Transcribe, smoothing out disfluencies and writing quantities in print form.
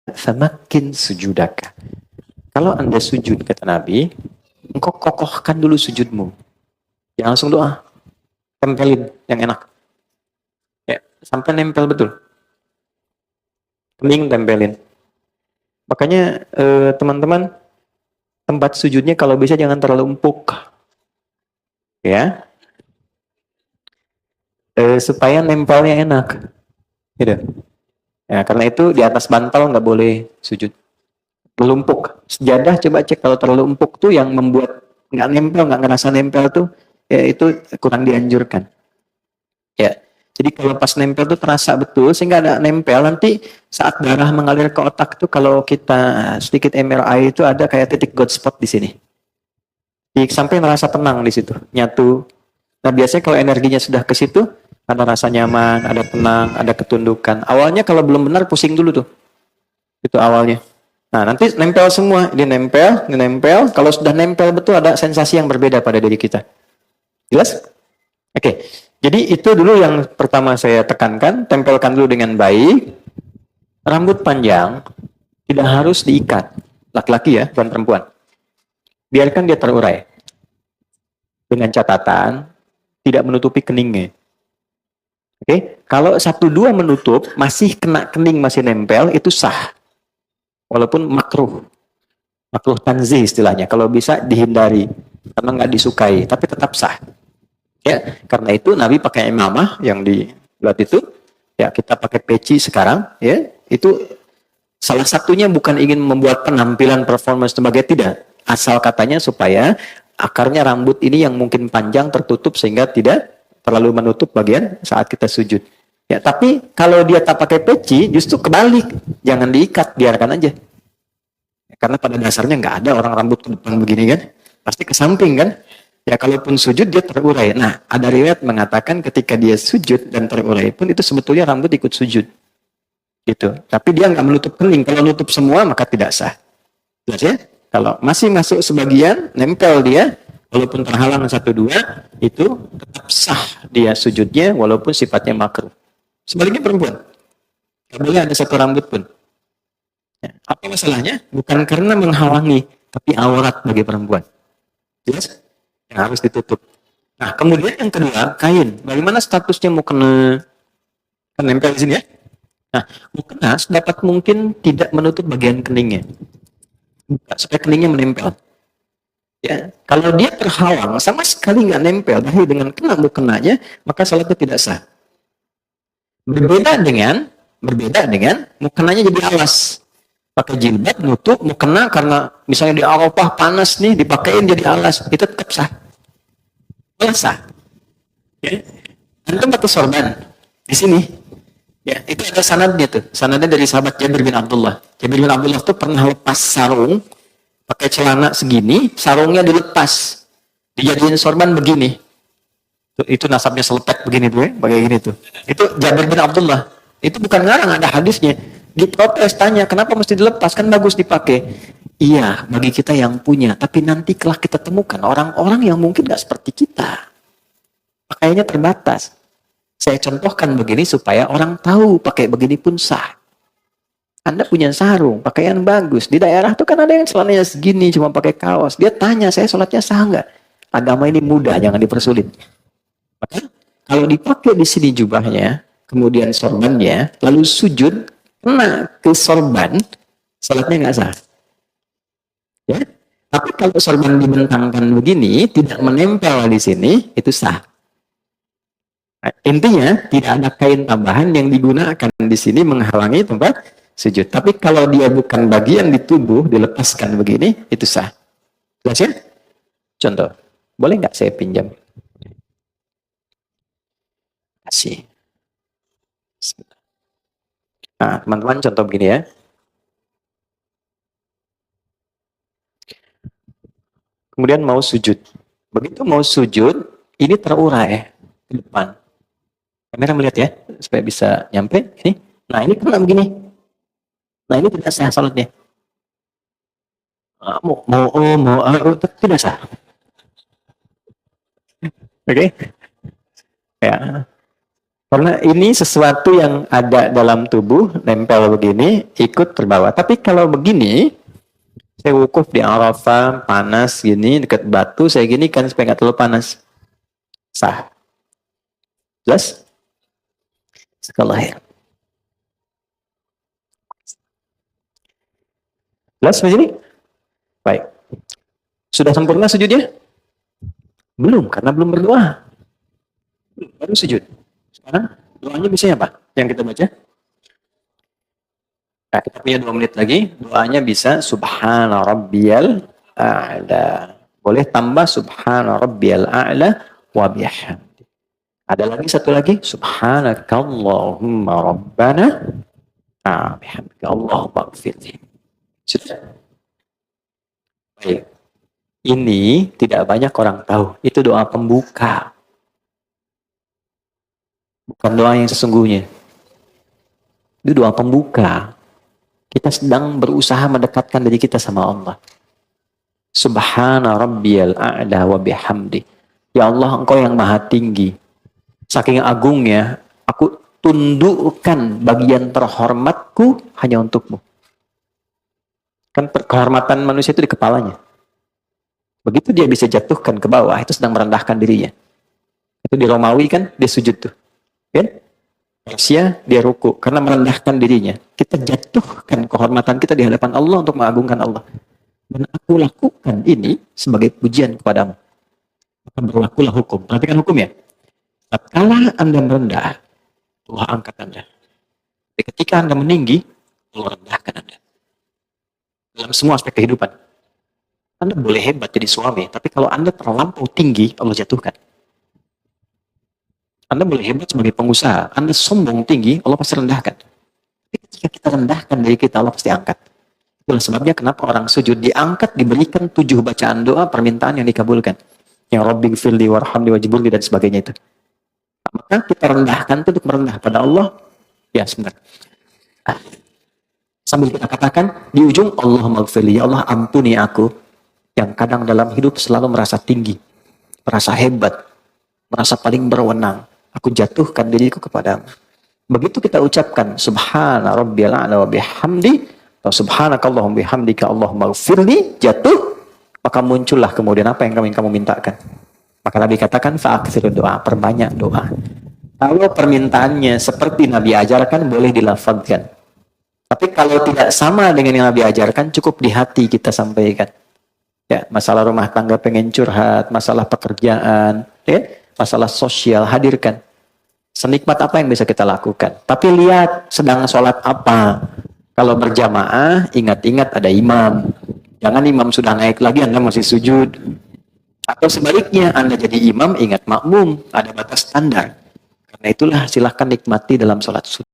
Famakin sujudaka. Kalau Anda sujud, kata Nabi, engkau kokohkan dulu sujudmu. Jangan langsung doa. Tempelin yang enak. Ya, sampai nempel betul. Kening tempelin. Makanya teman-teman, tempat sujudnya kalau bisa jangan terlalu empuk. Ya. Supaya nempelnya enak. Gitu. Ya, karena itu di atas bantal nggak boleh sujud. Terlalu empuk. Sejadah coba cek kalau terlalu empuk tuh yang membuat nggak nempel, nggak ngerasa nempel tuh, ya itu kurang dianjurkan. Ya. Jadi kalau pas nempel tuh terasa betul sehingga ada nempel, nanti saat darah mengalir ke otak tuh kalau kita sedikit MRI itu ada kayak titik God spot di sini. Sampai merasa tenang di situ, nyatu. Nah biasanya kalau energinya sudah ke situ, ada rasa nyaman, ada tenang, ada ketundukan. Awalnya kalau belum benar pusing dulu tuh, itu awalnya. Nah nanti nempel semua, dia nempel, ini nempel. Kalau sudah nempel betul ada sensasi yang berbeda pada diri kita. Jelas? Oke, jadi itu dulu yang pertama saya tekankan, tempelkan dulu dengan baik. Rambut panjang tidak harus diikat, laki-laki ya, bukan perempuan. Biarkan dia terurai. Dengan catatan, tidak menutupi keningnya. Oke, kalau 1-2 menutup, masih kena kening, masih nempel, itu sah. Walaupun makruh. Makruh tanzih istilahnya, kalau bisa dihindari. Karena nggak disukai, tapi tetap sah. Ya, karena itu Nabi pakai imamah yang dibuat itu, ya kita pakai peci sekarang, ya itu salah satunya bukan ingin membuat penampilan performance sebagai tidak, asal katanya supaya akarnya rambut ini yang mungkin panjang tertutup sehingga tidak terlalu menutup bagian saat kita sujud. Ya, tapi kalau dia tak pakai peci, justru kebalik, jangan diikat, biarkan aja. Karena pada dasarnya nggak ada orang rambut ke depan begini kan, pasti ke samping kan. Ya kalaupun sujud dia terurai. Nah ada riwayat mengatakan ketika dia sujud dan terurai pun itu sebetulnya rambut ikut sujud. Gitu. Tapi dia nggak menutup kening. Kalau nutup semua maka tidak sah. Jelas ya? Kalau masih masuk sebagian, nempel dia, walaupun terhalang 1-2, itu tetap sah dia sujudnya walaupun sifatnya makruh. Sebaliknya perempuan. Tidak boleh ada satu rambut pun. Ya. Apa masalahnya? Bukan karena menghalangi, tapi aurat bagi perempuan. Jelas? Yang harus ditutup. Nah, kemudian yang kedua, kain. Bagaimana statusnya mau kena, kan nempel di sini ya? Nah, mukena dapat mungkin tidak menutup bagian keningnya. Buka, supaya keningnya menempel. Ya, kalau dia terhalang, sama sekali nggak nempel, tapi dengan kena mukenanya, maka salatnya tidak sah. Berbeda dengan mukenanya jadi alas. Pakai jilbab, nutup, mukena karena misalnya di Arafah panas nih, dipakein jadi alas, itu tetap sah. Sah. Ya. Antum pakai sorban di sini. Ya, itu ada sanadnya tuh. Sanadnya dari sahabat Jabir bin Abdullah. Jabir bin Abdullah tuh pernah lepas sarung, pakai celana segini, sarungnya dilepas, dijadiin sorban begini. Itu nasabnya selepet begini tuh, ya, pakai gini tuh. Itu Jabir bin Abdullah. Itu bukan ngarang, ada hadisnya. Diprotes, tanya, kenapa mesti dilepas? Kan bagus dipakai. Iya, bagi kita yang punya. Tapi nanti kelak kita temukan orang-orang yang mungkin gak seperti kita. Pakaiannya terbatas. Saya contohkan begini supaya orang tahu pakai begini pun sah. Anda punya sarung, pakaian bagus. Di daerah tuh kan ada yang celananya segini, cuma pakai kaos. Dia tanya, saya sholatnya sah nggak? Agama ini mudah, jangan dipersulit. Maka kalau dipakai di sini jubahnya, kemudian sorbannya, lalu sujud, kena ke sorban, sholatnya nggak sah. Ya? Tapi kalau sorban dibentangkan begini, tidak menempel di sini, itu sah. Nah, intinya tidak ada kain tambahan yang digunakan di sini menghalangi tempat sujud. Tapi kalau dia bukan bagian di tubuh dilepaskan begini, itu sah. Jelas ya? Contoh, boleh nggak saya pinjam? Kasih. Nah, teman-teman contoh begini ya. Kemudian mau sujud. Begitu mau sujud, ini terurai ke depan. Kamera melihat ya, supaya bisa nyampe. Ini. Nah, ini kena begini. Nah, ini tidak sah salatnya. Tidak sah. Oke? Ya. Karena ini sesuatu yang ada dalam tubuh, nempel begini, ikut terbawa. Tapi kalau begini, saya wukuf di Arafah, panas gini, dekat batu, saya gini kan supaya nggak terlalu panas. Sah. Jelas? Sekolah ya. Jelas begini? Baik. Sudah sempurna sujudnya? Belum, karena belum berdoa. Baru sujud. Sekarang doanya biasanya apa? Yang kita baca? Nah, kita punya 2 menit lagi. Doanya bisa Subhana Rabbiyal A'la. Boleh tambah Subhana Rabbiyal A'la wa bihamdi. Ada lagi satu lagi. Subhanakallahumma Rabbana bihamdika Allahumma gfirli. Sudah. Baik. Ini tidak banyak orang tahu. Itu doa pembuka. Bukan doa yang sesungguhnya. Itu doa pembuka. Kita sedang berusaha mendekatkan diri kita sama Allah. Subhana rabbiyal a'la wa bihamdi. Ya Allah, Engkau yang maha tinggi. Saking agungnya, aku tundukkan bagian terhormatku hanya untukmu. Kan kehormatan manusia itu di kepalanya. Begitu dia bisa jatuhkan ke bawah, itu sedang merendahkan dirinya. Itu di Romawi kan, dia sujud tuh. Kan? Persia dia ruku karena merendahkan dirinya. Kita jatuhkan kehormatan kita di hadapan Allah untuk mengagungkan Allah. Dan aku lakukan ini sebagai pujian kepadamu. Maka berlakulah hukum. Perhatikan hukum ya. Tatkala Anda merendah, Allah angkat Anda. Tapi ketika Anda meninggi, Allah rendahkan Anda. Dalam semua aspek kehidupan. Anda boleh hebat jadi suami, tapi kalau Anda terlampau tinggi, Allah jatuhkan. Anda boleh hebat sebagai pengusaha, Anda sombong tinggi, Allah pasti rendahkan. Tapi ketika kita rendahkan diri kita, Allah pasti angkat. Itulah sebabnya kenapa orang sujud diangkat, diberikan 7 bacaan doa, permintaan yang dikabulkan. Yang Rabbi gfirli warhamni wajibulli dan sebagainya itu. Maka kita rendahkan itu untuk merendah pada Allah. Ya, sebentar. Sambil kita katakan, di ujung, Allahumma gfirli, ya Allah ampuni aku, yang kadang dalam hidup selalu merasa tinggi, merasa hebat, merasa paling berwenang. Aku jatuhkan diriku kepadamu. Begitu kita ucapkan Subhana Rabbiyal A'la wa bihamdi atau Subhanakallahumma bihamdika Allahumma gfirli, jatuh, maka muncullah kemudian apa yang kamu mintakan. Maka Nabi katakan fa'aktsiru doa, perbanyak doa. Kalau permintaannya seperti Nabi ajarkan, boleh dilafazkan. Tapi kalau tidak sama dengan yang Nabi ajarkan, cukup di hati kita sampaikan. Ya, masalah rumah tangga pengen curhat, masalah pekerjaan, ya, masalah sosial, hadirkan. Senikmat apa yang bisa kita lakukan. Tapi lihat sedang sholat apa. Kalau berjamaah, ingat-ingat ada imam. Jangan imam sudah naik lagi, Anda masih sujud. Atau sebaliknya, Anda jadi imam, ingat makmum. Ada batas standar. Karena itulah silahkan nikmati dalam sholat sunat.